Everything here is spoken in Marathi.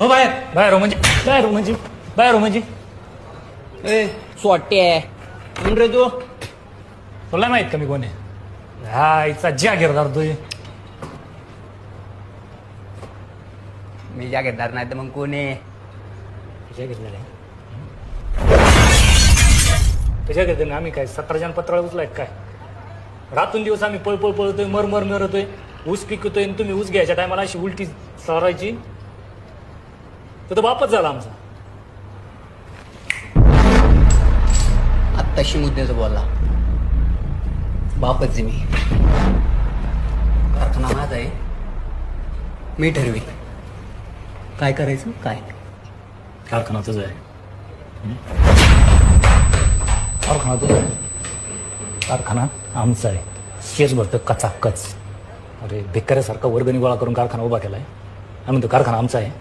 हो बाहेर. बाहेर हो म्हणजे बाहेर हो म्हणजे बाहेर हो म्हणजे ए सोटे कोण रे तू? तुला माहित का मी कोण आहे? हा इथचा जागीरदार तू. मी जागीरदार नाही तर मग कोण आहे? जागीरदार आहे तुझ्या घेते आम्ही काय 17 जण पत्राला उचलाय काय? रातून दिवस आम्ही पळपळ पळतोय मरमर मरतोय ऊस पिकतोय आणि तुम्ही ऊस घ्यायच्या टायमाला अशी उलटी सारायची तर बापच झाला आमचा. आत्ताशी मुद्द्याचं बोलला बापच मी. कारखाना माझा आहे, मी ठरवी काय करायचं काय. कारखाना तुझा आहे. कारखाना तुझा आहे. कारखाना आमचा आहे. केस भरतं कचाकच. अरे भिकाऱ्यासारखा वर्गणी गोळा करून कारखाना उभा केलाय आम्ही. तो कारखाना आमचा आहे.